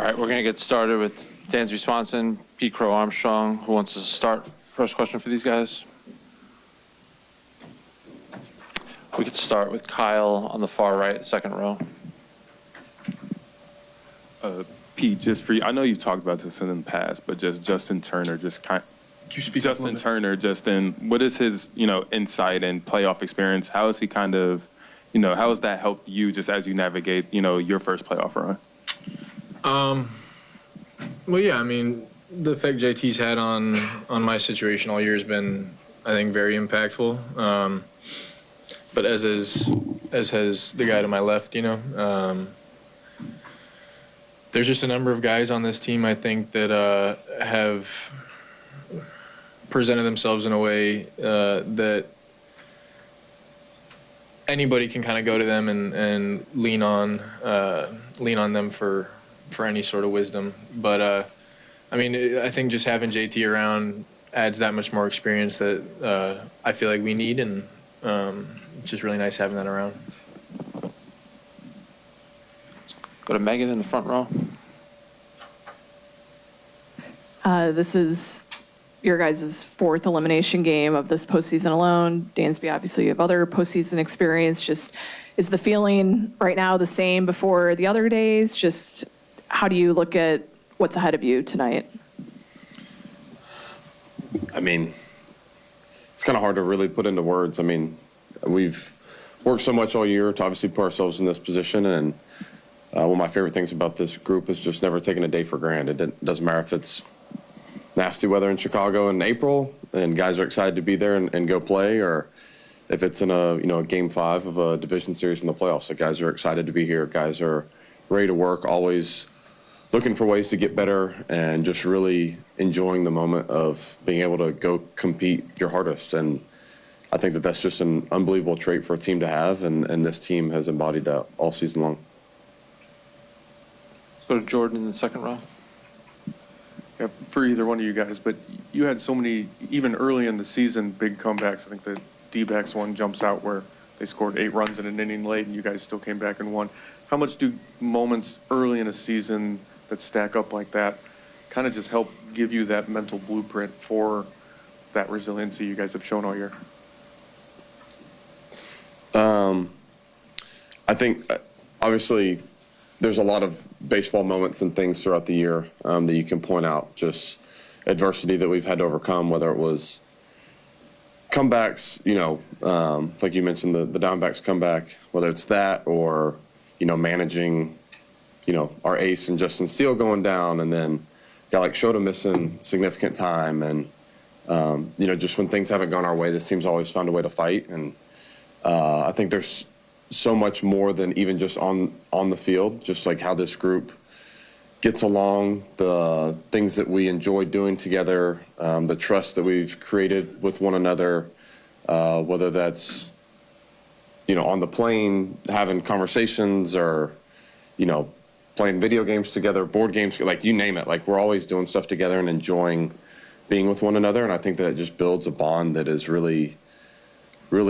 right, we're going to get started with Dansby Swanson, P. Crow Armstrong. Who wants to start? First question for these guys. We could start with Kyle on the far right, second row. Pete, just for you, I know you talked about this in the past, but just Justin Turner, what is his, insight and playoff experience? How is he kind of, how has that helped you just as you navigate, your first playoff run? Well, yeah, I mean, the effect JT's had on my situation all year has been, I think, very impactful. But as has the guy to my left, there's just a number of guys on this team, I think, that have presented themselves in a way that anybody can kind of go to them and lean on them for any sort of wisdom. But I mean, I think just having JT around adds that much more experience that I feel like we need, and it's just really nice having that around. Go to Megan in the front row. This is your guys' fourth elimination game of this postseason alone. Dansby, obviously you have other postseason experience. Just, is the feeling right now the same before the other days? Just how do you look at what's ahead of you tonight? I mean, it's kind of hard to really put into words. I mean, we've worked so much all year to obviously put ourselves in this position, and one of my favorite things about this group is just never taking a day for granted. It doesn't matter if it's nasty weather in Chicago in April and guys are excited to be there and go play, or if it's in a game 5 of a division series in the playoffs. The guys are excited to be here. Guys are ready to work, always looking for ways to get better, and just really enjoying the moment of being able to go compete your hardest. And I think that that's just an unbelievable trait for a team to have, and this team has embodied that all season long. Let's go to Jordan in the second row. Yeah, for either one of you guys, but you had so many, even early in the season, big comebacks. I think the D-backs one jumps out where they scored 8 runs in an inning late and you guys still came back and won. How much do moments early in a season that stack up like that kind of just help give you that mental blueprint for that resiliency you guys have shown all year? I think, obviously, there's a lot of baseball moments and things throughout the year that you can point out, just adversity that we've had to overcome, whether it was comebacks, like you mentioned, the Diamondbacks comeback, whether it's that or, managing, our ace and Justin Steele going down, and then a guy like Shota missing significant time. And, just when things haven't gone our way, this team's always found a way to fight. And I think there's so much more than even just on the field, just like how this group gets along, the things that we enjoy doing together, the trust that we've created with one another, whether that's, on the plane, having conversations, or, playing video games together, board games, like you name it. Like, we're always doing stuff together and enjoying being with one another. And I think that it just builds a bond that is really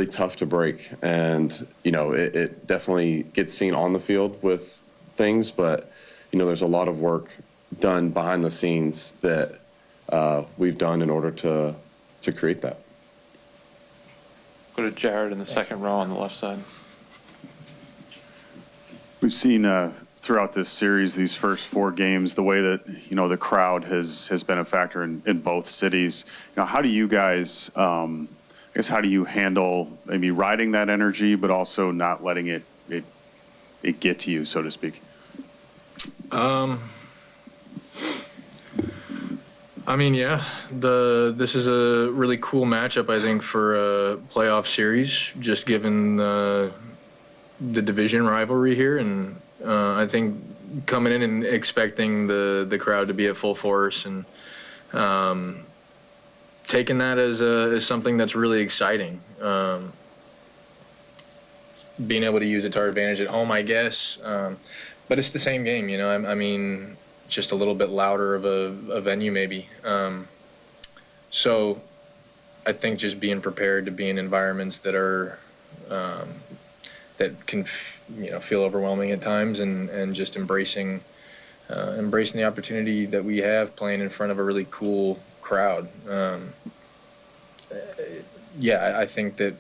tough to break. And, it definitely gets seen on the field with things, but, there's a lot of work done behind the scenes that we've done in order to create that. Go to Jared in the second row on the left side. We've seen throughout this series, these first 4 games, the way that, the crowd has been a factor in both cities. How do you guys, how do you handle maybe riding that energy, but also not letting it get to you, so to speak? I mean, yeah, this is a really cool matchup, I think, for a playoff series, just given the division rivalry here. And I think coming in and expecting the crowd to be at full force, and taking that as something that's really exciting. Being able to use it to our advantage at home, I guess. But it's the same game, I mean, just a little bit louder of a venue maybe. So I think just being prepared to be in environments that are that can feel overwhelming at times, and just embracing embracing the opportunity that we have playing in front of a really cool crowd. I think that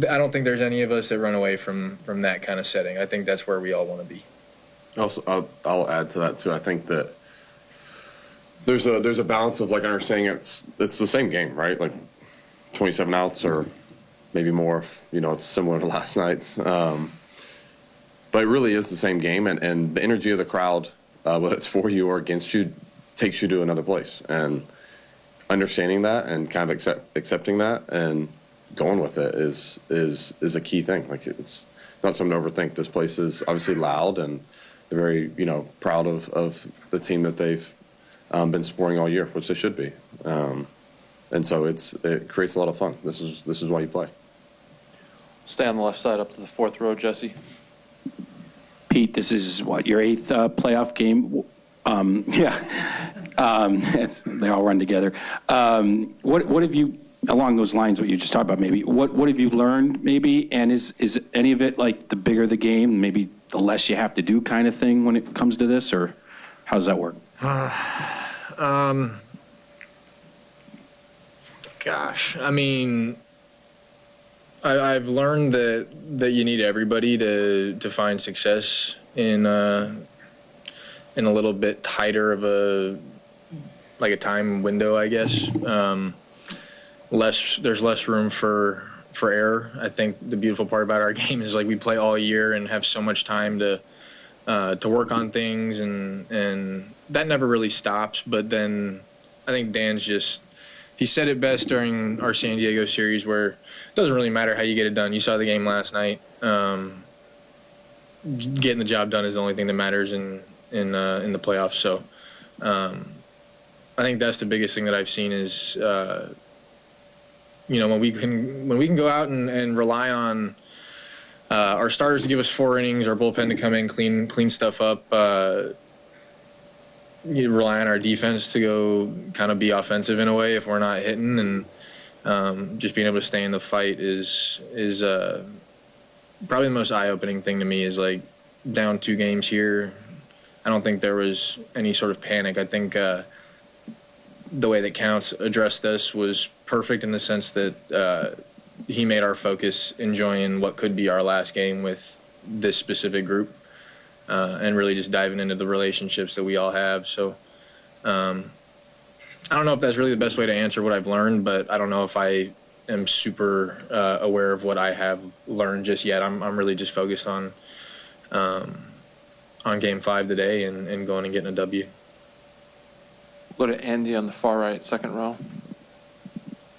I don't think there's any of us that run away from that kind of setting. I think that's where we all want to be. Also, I'll add to that too. I think that there's a balance of like understanding it's the same game, right? Like 27 outs or maybe more. If, it's similar to last night's. But it really is the same game, and the energy of the crowd, whether it's for you or against you, takes you to another place. And understanding that and kind of accepting that and going with it is a key thing. Like, it's not something to overthink. This place is obviously loud, and they're very proud of the team that they've been supporting all year, which they should be. And so it creates a lot of fun. This is why you play. Stay on the left side up to the fourth row, Jesse. Pete, this is what, your eighth playoff game? They all run together. What have you, along those lines, what you just talked about, maybe, what have you learned, maybe, and is any of it like the bigger the game, maybe the less you have to do kind of thing when it comes to this, or how does that work? Gosh, I mean, I've learned that you need everybody to find success in a little bit tighter of a time window, I guess. There's less room for error. I think the beautiful part about our game is like we play all year and have so much time to work on things, and that never really stops. But then I think Dan's he said it best during our San Diego series, where it doesn't really matter how you get it done. You saw the game last night. Getting the job done is the only thing that matters in the playoffs. So I think that's the biggest thing that I've seen is when we can go out and rely on our starters to give us 4 innings, our bullpen to come in, clean stuff up. You rely on our defense to go kind of be offensive in a way if we're not hitting, and just being able to stay in the fight is probably the most eye-opening thing to me. Is like down 2 games here, I don't think there was any sort of panic. I think the way that Counts addressed us was perfect in the sense that he made our focus enjoying what could be our last game with this specific group. And really just diving into the relationships that we all have. So I don't know if that's really the best way to answer what I've learned, but I don't know if I am super aware of what I have learned just yet. I'm really just focused on Game 5 today and going and getting a W. Go to Andy on the far right, second row.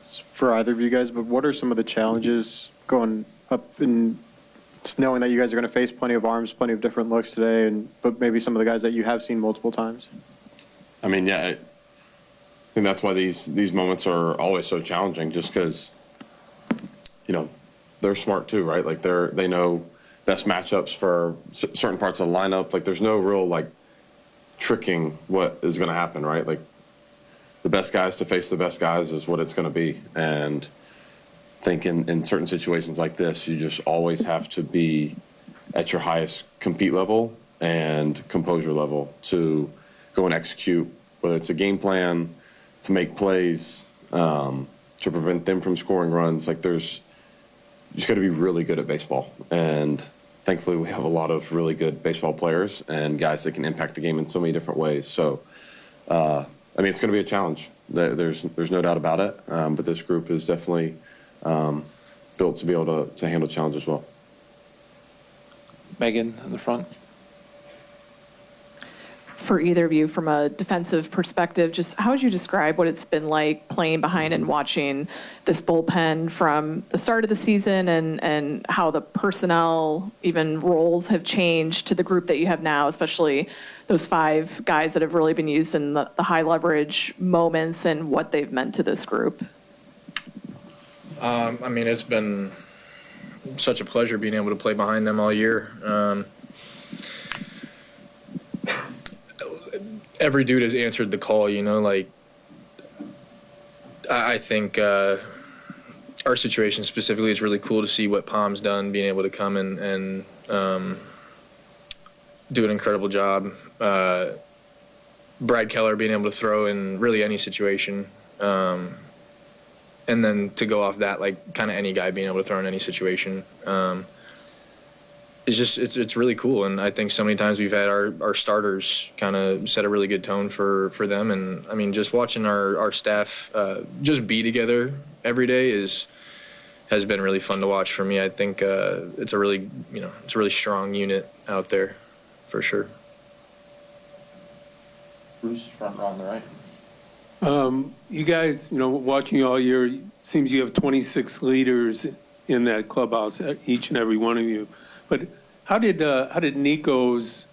It's for either of you guys, but what are some of the challenges going up in knowing that you guys are going to face plenty of arms, plenty of different looks today, but maybe some of the guys that you have seen multiple times? I mean, yeah, I think that's why these moments are always so challenging, just because, they're smart too, right? Like they know best matchups for certain parts of the lineup. Like there's no real tricking what is going to happen, right? Like the best guys to face the best guys is what it's going to be. And I think in certain situations like this, you just always have to be at your highest compete level and composure level to go and execute, whether it's a game plan, to make plays, to prevent them from scoring runs. Like you just got to be really good at baseball. And thankfully we have a lot of really good baseball players and guys that can impact the game in so many different ways. So, it's going to be a challenge. There's no doubt about it. But this group is definitely built to be able to handle challenge as well. Megan in the front. For either of you, from a defensive perspective, just how would you describe what it's been like playing behind and watching this bullpen from the start of the season, and how the personnel, even roles, have changed to the group that you have now, especially those 5 guys that have really been used in the high leverage moments and what they've meant to this group? It's been such a pleasure being able to play behind them all year. Every dude has answered the call, I think our situation specifically, it's really cool to see what Palm's done, being able to come and do an incredible job. Brad Keller being able to throw in really any situation. And then to go off that, like kind of any guy being able to throw in any situation. It's really cool. And I think so many times we've had our starters kind of set a really good tone for them. And I mean, just watching our staff just be together every day has been really fun to watch for me. I think it's a really strong unit out there for sure. Bruce, front row on the right. You guys, watching you all year, it seems you have 26 leaders in that clubhouse, each and every one of you. But how did Nico's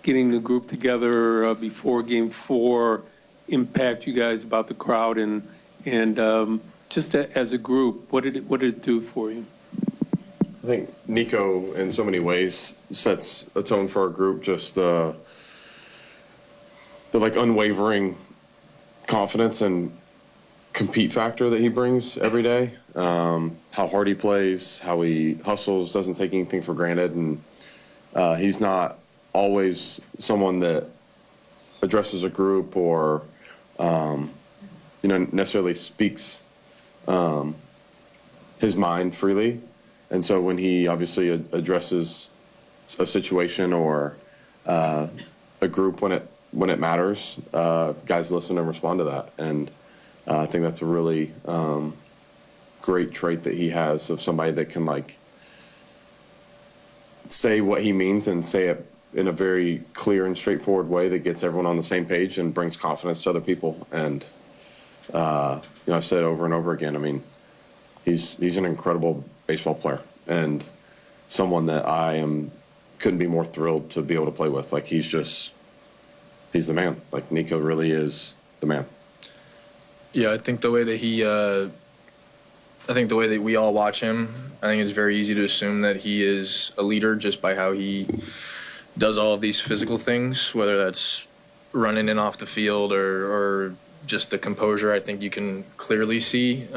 getting the group together before Game 4 impact you guys about the crowd and just as a group? What did it do for you? I think Nico, in so many ways, sets a tone for our group. Just the like unwavering confidence and compete factor that he brings every day. How hard he plays, how he hustles, doesn't take anything for granted, and he's not always someone that addresses a group or necessarily speaks his mind freely. And so when he obviously addresses a situation or a group when it matters, guys listen and respond to that. And I think that's a really great trait that he has of somebody that can like say what he means and say it in a very clear and straightforward way that gets everyone on the same page and brings confidence to other people. And I've said it over and over again. I mean, he's an incredible baseball player and someone that couldn't be more thrilled to be able to play with. Like he's the man. Like Nico really is the man. Yeah, I think the way that we all watch him, I think it's very easy to assume that he is a leader just by how he does all of these physical things, whether that's running in off the field or just the composure. I think you can clearly see.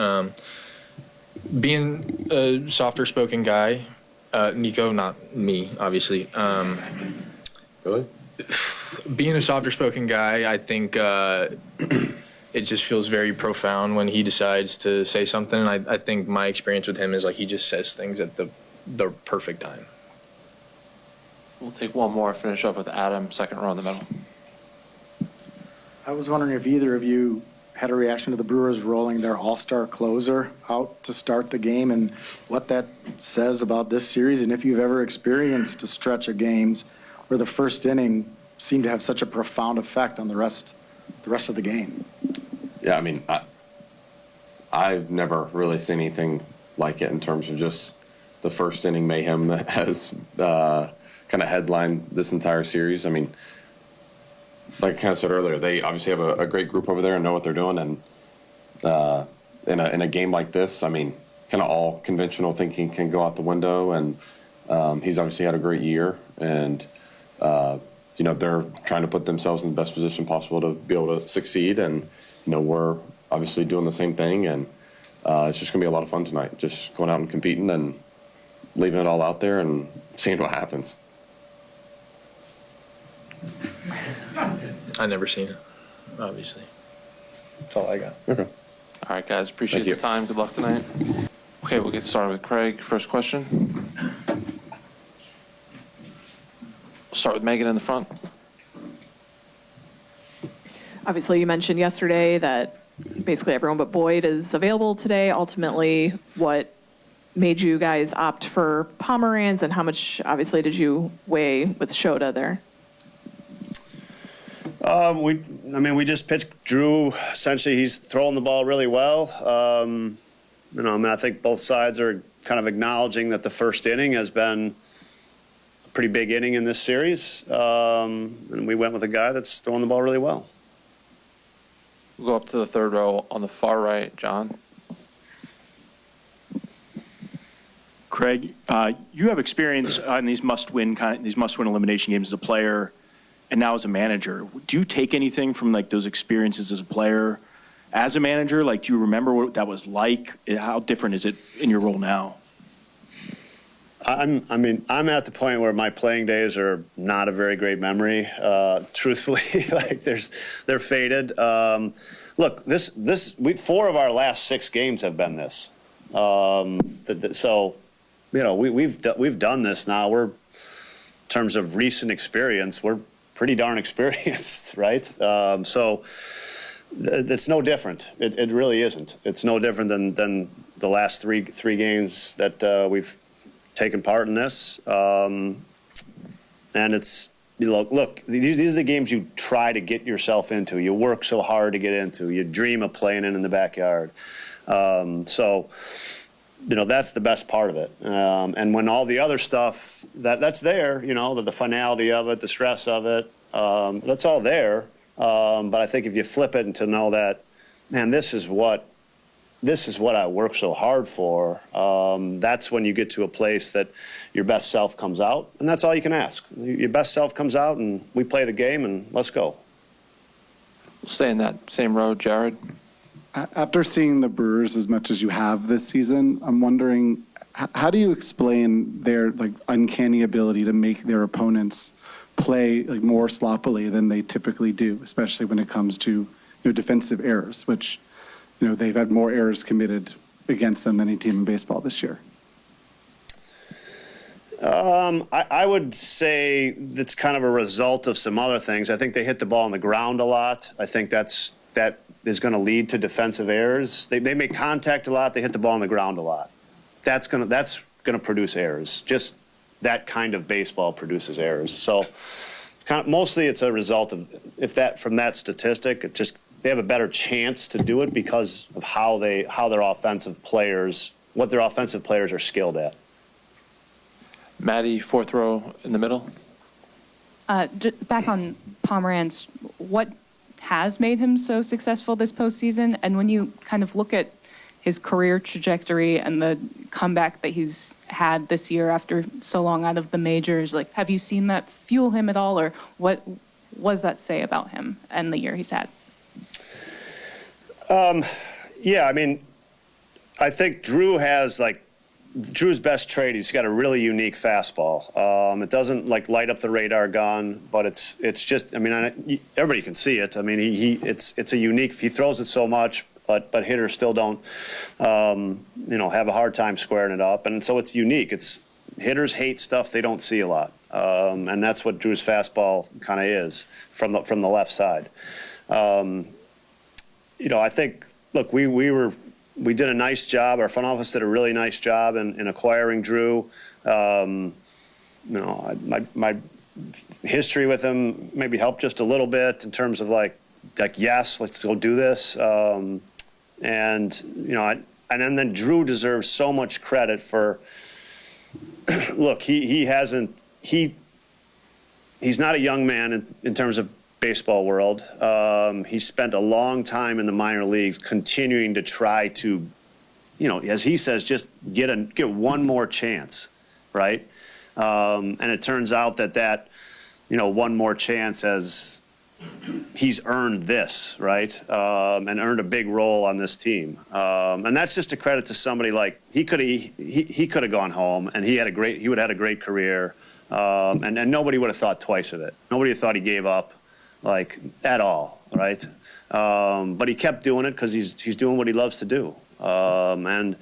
Being a softer spoken guy, Nico, not me, obviously. Really? Being a softer spoken guy, I think it just feels very profound when he decides to say something. And I think my experience with him is like he just says things at the perfect time. We'll take one more, finish up with Adam, second row in the middle. I was wondering if either of you had a reaction to the Brewers rolling their all-star closer out to start the game and what that says about this series, and if you've ever experienced a stretch of games where the first inning seemed to have such a profound effect on the rest of the game. Yeah, I mean, I've never really seen anything like it in terms of just the first inning mayhem that has kind of headlined this entire series. I mean, like I kind of said earlier, they obviously have a great group over there and know what they're doing. And in a game like this, I mean, kind of all conventional thinking can go out the window. And he's obviously had a great year. And, they're trying to put themselves in the best position possible to be able to succeed. And, we're obviously doing the same thing. And it's just going to be a lot of fun tonight, just going out and competing and leaving it all out there and seeing what happens. I've never seen it, obviously. That's all I got. Okay. All right, guys, appreciate Thank you. the time. Good luck tonight. Okay, we'll get started with Craig. First question. We'll start with Megan in the front. Obviously, you mentioned yesterday that basically everyone but Boyd is available today. Ultimately, what made you guys opt for Pomeranz, and how much, obviously, did you weigh with Shota there? We just pitched Drew. Essentially, he's throwing the ball really well. I think both sides are kind of acknowledging that the first inning has been a pretty big inning in this series. And we went with a guy that's throwing the ball really well. We'll go up to the third row on the far right, John. Craig, you have experience in these must-win elimination games as a player, and now as a manager. Do you take anything from like those experiences as a player, as a manager? Like, do you remember what that was like? How different is it in your role now? I'm at the point where my playing days are not a very great memory. Truthfully, like they're faded. Look, 4 of our last 6 games have been this. So, you know, we've done this now. We're, in terms of recent experience, we're pretty darn experienced, right? So it's no different. It really isn't. It's no different than the last three games that we've taken part in this. And it's, you know, look, these are the games you try to get yourself into. You work so hard to get into. You dream of playing in the backyard. So, you know, that's the best part of it. And when all the other stuff that's there, you know, the finality of it, the stress of it, that's all there. But I think if you flip it and to know that, man, this is what I work so hard for, that's when you get to a place that your best self comes out, and that's all you can ask. Your best self comes out, and we play the game, and let's go. Stay in that same road, Jared. After seeing the Brewers as much as you have this season, I'm wondering, how do you explain their uncanny ability to make their opponents play more sloppily than they typically do, especially when it comes to defensive errors, which they've had more errors committed against them than any team in baseball this year? I would say that's kind of a result of some other things. I think they hit the ball on the ground a lot. I think that is going to lead to defensive errors. They make contact a lot. They hit the ball on the ground a lot. That's going to produce errors. Just that kind of baseball produces errors. So mostly it's a result of from that statistic, they have a better chance to do it because of what their offensive players are skilled at. Maddie, 4th row in the middle. Back on Pomerantz, what has made him so successful this postseason? And when you kind of look at his career trajectory and the comeback that he's had this year after so long out of the majors, have you seen that fuel him at all, or what does that say about him and the year he's had? Yeah, I mean, I think Drew's best trait, he's got a really unique fastball. It doesn't light up the radar gun, but it's just, I mean, everybody can see it. I mean, it's a unique, he throws it so much, but hitters still don't, have a hard time squaring it up. And so it's unique. Hitters hate stuff they don't see a lot. And that's what Drew's fastball kind of is from the left side. I think, look, we did a nice job. Our front office did a really nice job in acquiring Drew. My history with him maybe helped just a little bit in terms of yes, let's go do this. And then Drew deserves so much credit for. Look, he's not a young man in terms of baseball world. He spent a long time in the minor leagues continuing to try to, as he says, just get one more chance, right? And it turns out that one more chance he's earned this, right? And earned a big role on this team. And that's just a credit to somebody he could have gone home and he would have had a great career. And nobody would have thought twice of it. Nobody thought he gave up. At all, right? But he kept doing it because he's doing what he loves to do. And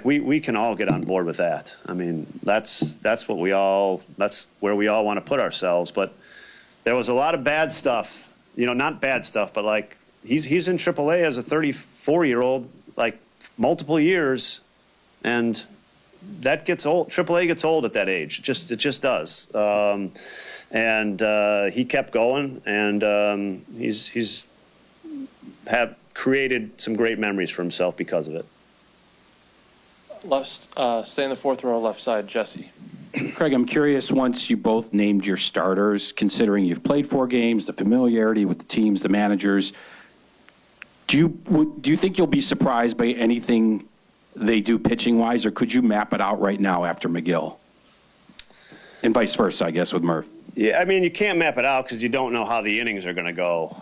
we can all get on board with that. I mean, that's where we all want to put ourselves. But there was a lot of bad stuff, not bad stuff, but he's in AAA as a 34-year-old, multiple years, and that gets old. AAA gets old at that age. It just does. And he kept going, and he's have created some great memories for himself because of it. Stay in the 4th row, left side, Jesse. Craig, I'm curious, once you both named your starters, considering you've played 4 games, the familiarity with the teams, the managers, do you think you'll be surprised by anything they do pitching-wise, or could you map it out right now after McGill? And vice versa, I guess, with Murph. Yeah, I mean, you can't map it out because you don't know how the innings are going to go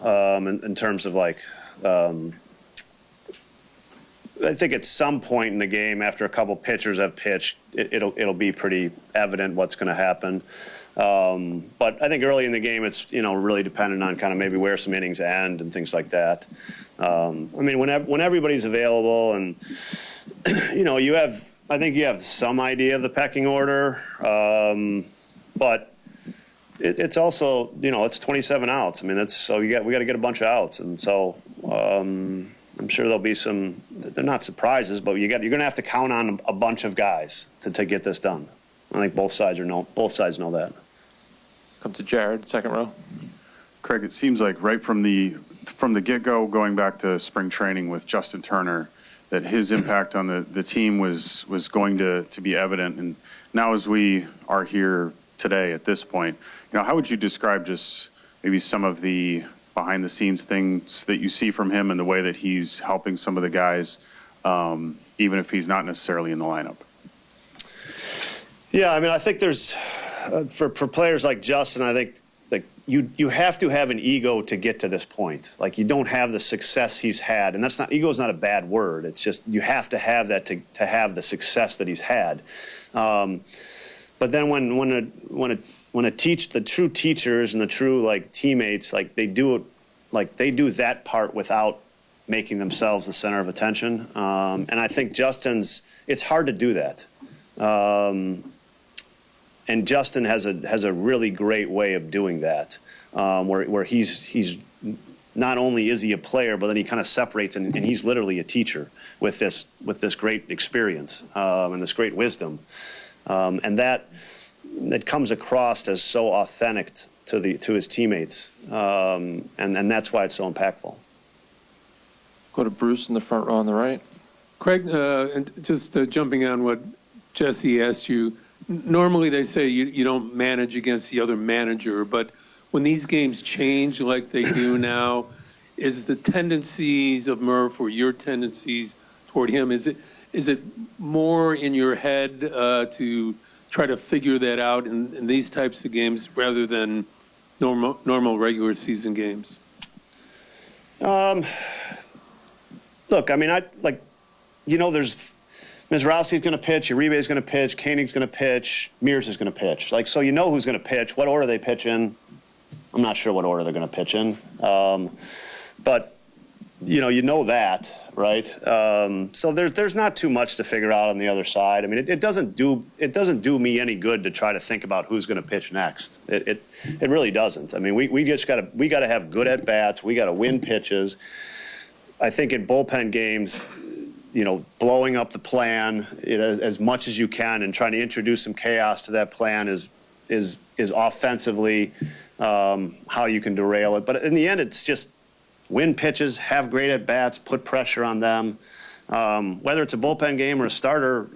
in terms of I think at some point in the game, after a couple pitchers have pitched, it'll be pretty evident what's going to happen. But I think early in the game, it's really dependent on kind of maybe where some innings end and things like that. I mean, when everybody's available and I think you have some idea of the pecking order, but it's also it's 27 outs. I mean we got to get a bunch of outs, and so I'm sure there'll be some. They're not surprises, but you're going to have to count on a bunch of guys to get this done. I think both sides know that. Come to Jared, second row. Craig, it seems like right from the get-go, going back to spring training with Justin Turner, that his impact on the team was going to be evident. And now as we are here today at this point, how would you describe just maybe some of the behind-the-scenes things that you see from him and the way that he's helping some of the guys, even if he's not necessarily in the lineup? Yeah, I mean, I think there's for players like Justin, I think like you have to have an ego to get to this point. Like you don't have the success he's had, and ego is not a bad word. It's just you have to have that to have the success that he's had. But then the true teachers and the true teammates, they do that part without making themselves the center of attention. And I think it's hard to do that. And Justin has a really great way of doing that, where he's not only is he a player, but then he kind of separates and he's literally a teacher with this great experience and this great wisdom, and that comes across as so authentic to his teammates, and that's why it's so impactful. Go to Bruce in the front row on the right. Craig, and just jumping on what Jesse asked you, normally they say you don't manage against the other manager, but when these games change like they do now, is the tendencies of Murph or your tendencies toward him, is it more in your head to try to figure that out in these types of games rather than normal regular season games? Look, I mean, there's Mizrowski's going to pitch, Uribe's going to pitch, Koenig's going to pitch, Mears is going to pitch. So you know who's going to pitch. What order they pitch in, I'm not sure what order they're going to pitch in. But you know that, right? So there's not too much to figure out on the other side. I mean, it doesn't do me any good to try to think about who's going to pitch next. It really doesn't. I mean, we got to have good at bats. We got to win pitches. I think in bullpen games, blowing up the plan as much as you can and trying to introduce some chaos to that plan is offensively how you can derail it. But in the end, it's just win pitches, have great at bats, put pressure on them. Whether it's a bullpen game or a starter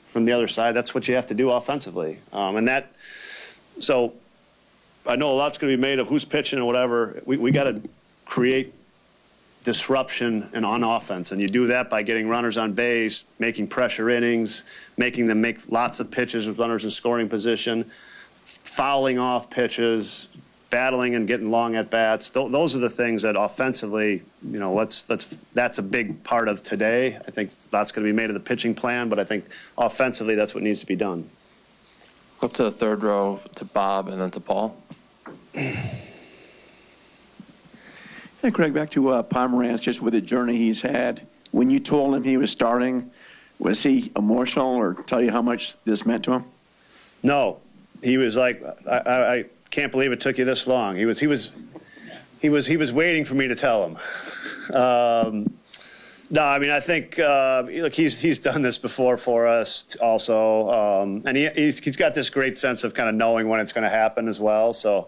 from the other side, that's what you have to do offensively. So I know a lot's going to be made of who's pitching and whatever. We got to create disruption and on offense, and you do that by getting runners on base, making pressure innings, making them make lots of pitches with runners in scoring position, fouling off pitches, battling and getting long at bats. Those are the things that offensively, that's a big part of today. I think that's going to be made of the pitching plan, but I think offensively that's what needs to be done. Up to the third row to Bob and then to Paul. Hey, Craig, back to Pomerantz, just with the journey he's had. When you told him he was starting, was he emotional or tell you how much this meant to him? No, he was like, I can't believe it took you this long. He was waiting for me to tell him. No, I mean, I think look, he's done this before for us also, and he's got this great sense of kind of knowing when it's going to happen as well. So.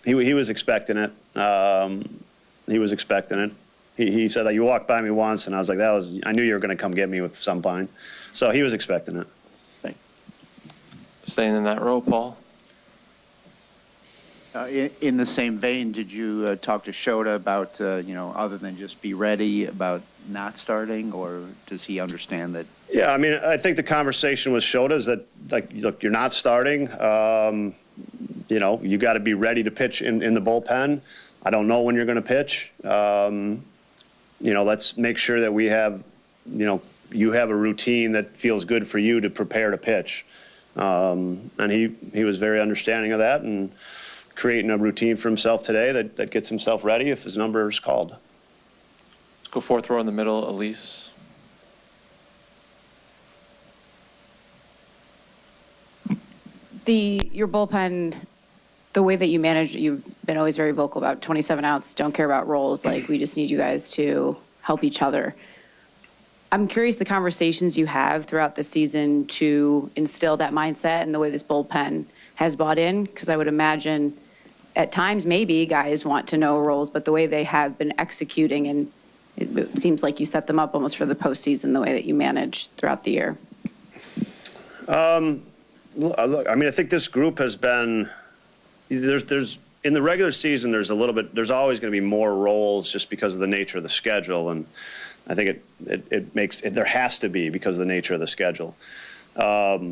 He was expecting it. He was expecting it. He said, you walked by me once, and I was like, I knew you were going to come get me with some pine. So he was expecting it. Thanks. Staying in that row, Paul. In the same vein, did you talk to Shota about, other than just be ready, about not starting, or does he understand that? Yeah, I mean, I think the conversation with Shota is that, look, you're not starting. You got to be ready to pitch in the bullpen. I don't know when you're going to pitch. let's make sure that we have, you have a routine that feels good for you to prepare to pitch. And he was very understanding of that and creating a routine for himself today that gets himself ready if his number is called. Let's go fourth row in the middle, Elise. Your bullpen, the way that you manage it, you've been always very vocal about 27 outs, don't care about roles, like we just need you guys to help each other. I'm curious the conversations you have throughout the season to instill that mindset and the way this bullpen has bought in, because I would imagine at times maybe guys want to know roles, but the way they have been executing, and it seems like you set them up almost for the postseason, the way that you manage throughout the year. Look, I mean, I think this group has been, there's in the regular season, there's always going to be more roles just because of the nature of the schedule. And I think there has to be because of the nature of the schedule. But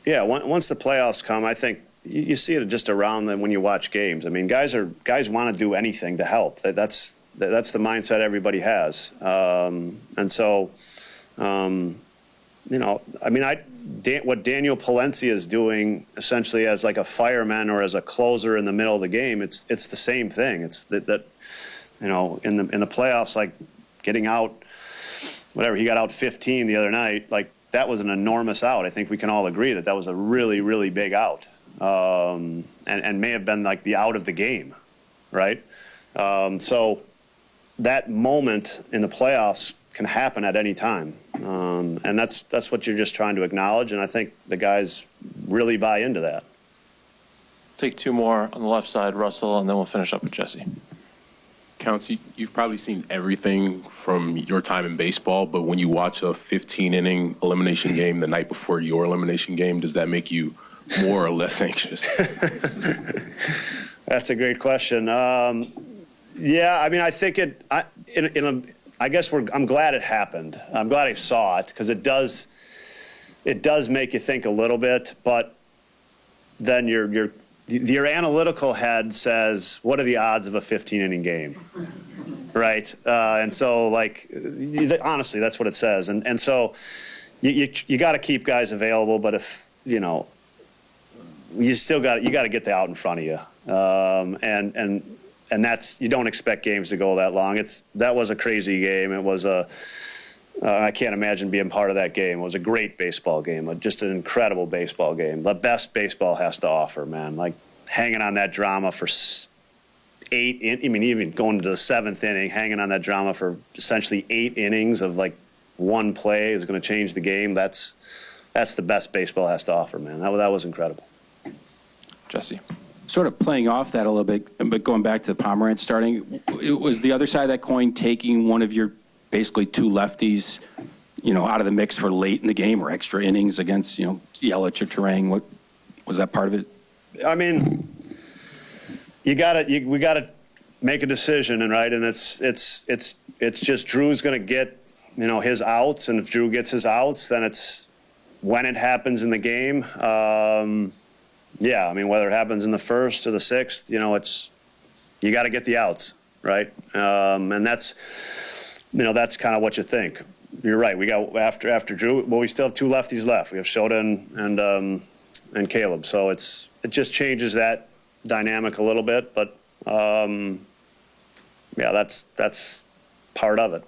yeah, once the playoffs come, I think you see it just around them when you watch games. I mean, guys want to do anything to help. That's the mindset everybody has. And so, I mean, what Daniel Palencia is doing essentially as like a fireman or as a closer in the middle of the game, it's the same thing. It's that in the playoffs, like getting out, whatever, he got out 15 the other night, like that was an enormous out. I think we can all agree that was a really, really big out, and may have been like the out of the game, right? So that moment in the playoffs can happen at any time. And that's what you're just trying to acknowledge. And I think the guys really buy into that. Take two more on the left side, Russell, and then we'll finish up with Jesse. Counsell, you've probably seen everything from your time in baseball, but when you watch a 15-inning elimination game the night before your elimination game, does that make you more or less anxious? That's a great question. Yeah, I mean, I think I guess I'm glad it happened. I'm glad I saw it because it does make you think a little bit, but then your analytical head says, what are the odds of a 15-inning game? Right? And so, like, honestly, that's what it says. And so you got to keep guys available, but if, you still got to get the out in front of you. And that's, you don't expect games to go that long. That was a crazy game. It was I can't imagine being part of that game. It was a great baseball game, just an incredible baseball game. The best baseball has to offer, man. Like hanging on that drama for even going to the seventh inning, hanging on that drama for essentially 8 innings of like one play is going to change the game. That's the best baseball has to offer, man. That was incredible. Jesse. Sort of playing off that a little bit, but going back to the Pomerantz starting, it was the other side of that coin taking one of your basically two lefties, out of the mix for late in the game or extra innings against, Yelich or Terang. What was that part of it? I mean, we gotta make a decision, and right, and it's just Drew's gonna get his outs, and if Drew gets his outs, then it's when it happens in the game. Yeah, I mean, whether it happens in the first or the sixth, you got to get the outs, right? And that's kind of what you think. You're right. We got after Drew. Well, we still have two lefties left. We have Shota and Caleb. So it just changes that dynamic a little bit. But yeah, that's part of it.